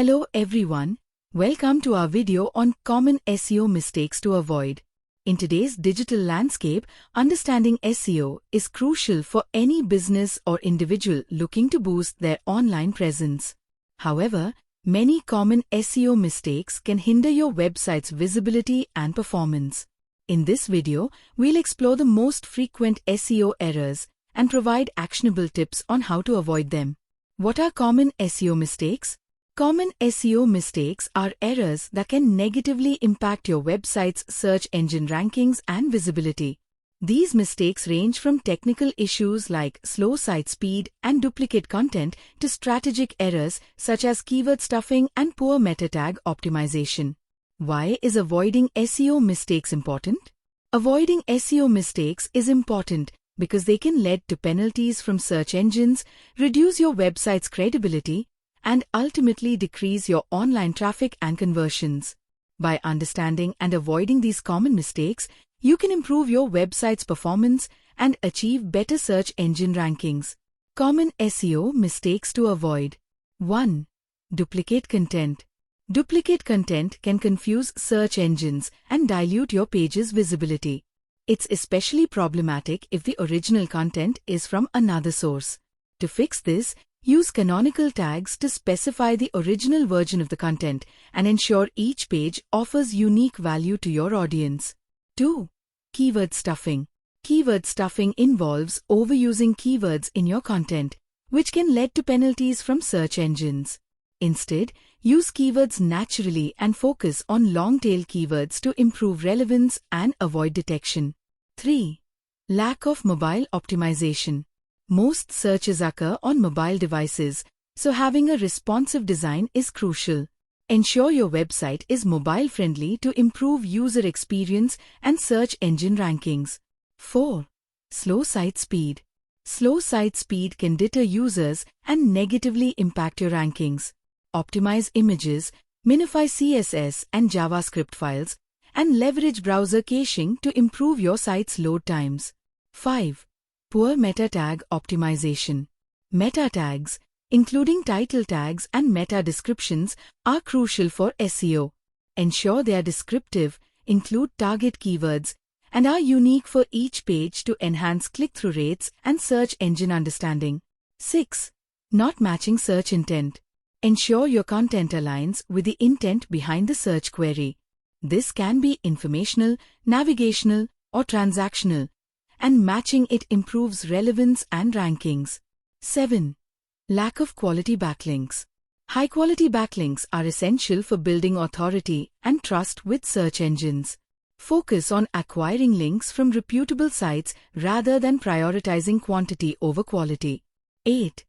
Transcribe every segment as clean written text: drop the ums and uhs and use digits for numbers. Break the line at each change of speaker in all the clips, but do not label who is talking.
Hello everyone, welcome to our video on common SEO mistakes to avoid. In today's digital landscape, understanding SEO is crucial for any business or individual looking to boost their online presence. However, many common SEO mistakes can hinder your website's visibility and performance. In this video, we'll explore the most frequent SEO errors and provide actionable tips on how to avoid them. What are common SEO mistakes? Common SEO mistakes are errors that can negatively impact your website's search engine rankings and visibility. These mistakes range from technical issues like slow site speed and duplicate content to strategic errors such as keyword stuffing and poor meta tag optimization. Why is avoiding SEO mistakes important? Avoiding SEO mistakes is important because they can lead to penalties from search engines, reduce your website's credibility, and ultimately decrease your online traffic and conversions. By understanding and avoiding these common mistakes, you can improve your website's performance and achieve better search engine rankings. Common SEO mistakes to avoid. 1. Duplicate content. Duplicate content can confuse search engines and dilute your page's visibility. It's especially problematic if the original content is from another source. To fix this, use canonical tags to specify the original version of the content and ensure each page offers unique value to your audience. 2. Keyword stuffing. Keyword stuffing involves overusing keywords in your content, which can lead to penalties from search engines. Instead, use keywords naturally and focus on long-tail keywords to improve relevance and avoid detection. 3. Lack of mobile optimization. Most searches occur on mobile devices, so having a responsive design is crucial. Ensure your website is mobile-friendly to improve user experience and search engine rankings. 4. Slow site speed. Slow site speed can deter users and negatively impact your rankings. Optimize images, minify CSS and JavaScript files, and leverage browser caching to improve your site's load times. 5. Poor meta tag optimization. Meta tags, including title tags and meta descriptions, are crucial for SEO. Ensure they are descriptive, include target keywords, and are unique for each page to enhance click-through rates and search engine understanding. 6. Not matching search intent. Ensure your content aligns with the intent behind the search query. This can be informational, navigational, or transactional, and matching it improves relevance and rankings. 7. Lack of quality backlinks. High-quality backlinks are essential for building authority and trust with search engines. Focus on acquiring links from reputable sites rather than prioritizing quantity over quality. 8.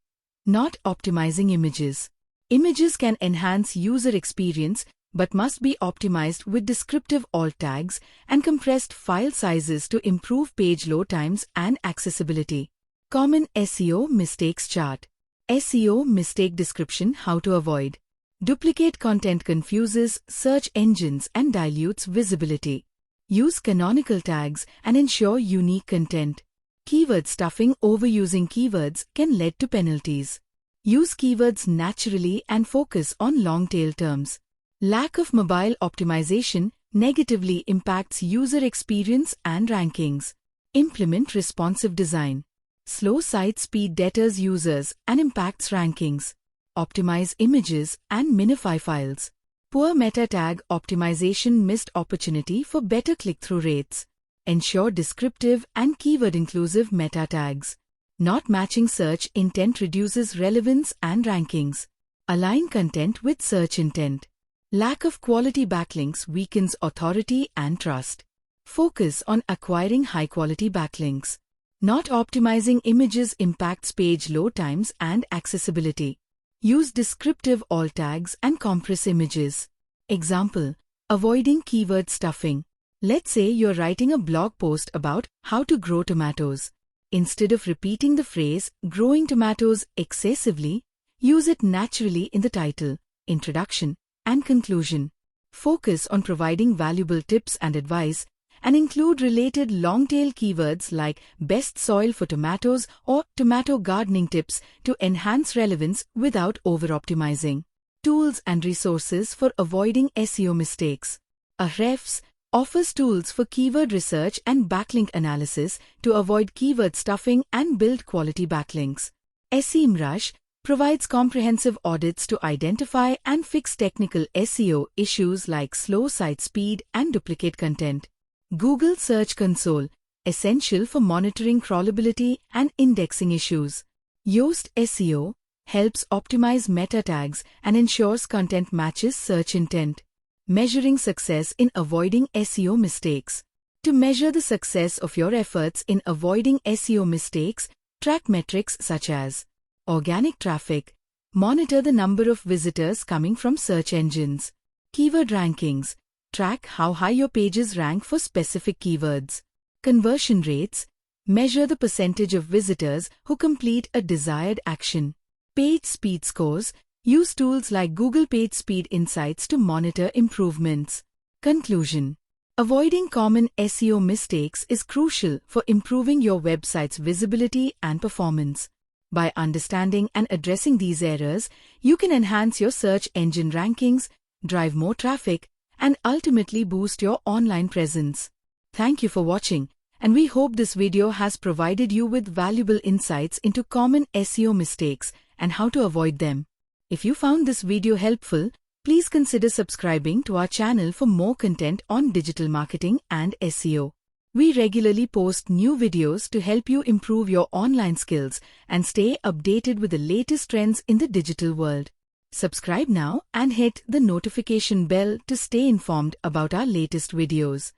Not optimizing images. Images can enhance user experience but must be optimized with descriptive alt tags and compressed file sizes to improve page load times and accessibility. Common SEO mistakes chart. SEO mistake description: how to avoid. Duplicate content confuses search engines and dilutes visibility. Use canonical tags and ensure unique content. Keyword stuffing: overusing keywords can lead to penalties. Use keywords naturally and focus on long-tail terms. Lack of mobile optimization negatively impacts user experience and rankings. Implement responsive design. Slow site speed deters users and impacts rankings. Optimize images and minify files. Poor meta tag optimization: missed opportunity for better click-through rates. Ensure descriptive and keyword-inclusive meta tags. Not matching search intent reduces relevance and rankings. Align content with search intent. Lack of quality backlinks weakens authority and trust. Focus on acquiring high-quality backlinks. Not optimizing images impacts page load times and accessibility. Use descriptive alt tags and compress images. Example: avoiding keyword stuffing. Let's say you're writing a blog post about how to grow tomatoes. Instead of repeating the phrase "growing tomatoes" excessively, use it naturally in the title, introduction, and conclusion. Focus on providing valuable tips and advice and include related long-tail keywords like best soil for tomatoes or tomato gardening tips to enhance relevance without over-optimizing. Tools and resources for avoiding SEO mistakes. Ahrefs offers tools for keyword research and backlink analysis to avoid keyword stuffing and build quality backlinks. SEMrush provides comprehensive audits to identify and fix technical SEO issues like slow site speed and duplicate content. Google Search Console, essential for monitoring crawlability and indexing issues. Yoast SEO helps optimize meta tags and ensures content matches search intent. Measuring success in avoiding SEO mistakes. To measure the success of your efforts in avoiding SEO mistakes, track metrics such as organic traffic, monitor the number of visitors coming from search engines. Keyword rankings, track how high your pages rank for specific keywords. Conversion rates, measure the percentage of visitors who complete a desired action. Page speed scores, use tools like Google Page Speed Insights to monitor improvements. Conclusion. Avoiding common SEO mistakes is crucial for improving your website's visibility and performance. By understanding and addressing these errors, you can enhance your search engine rankings, drive more traffic, and ultimately boost your online presence. Thank you for watching, and we hope this video has provided you with valuable insights into common SEO mistakes and how to avoid them. If you found this video helpful, please consider subscribing to our channel for more content on digital marketing and SEO. We regularly post new videos to help you improve your online skills and stay updated with the latest trends in the digital world. Subscribe now and hit the notification bell to stay informed about our latest videos.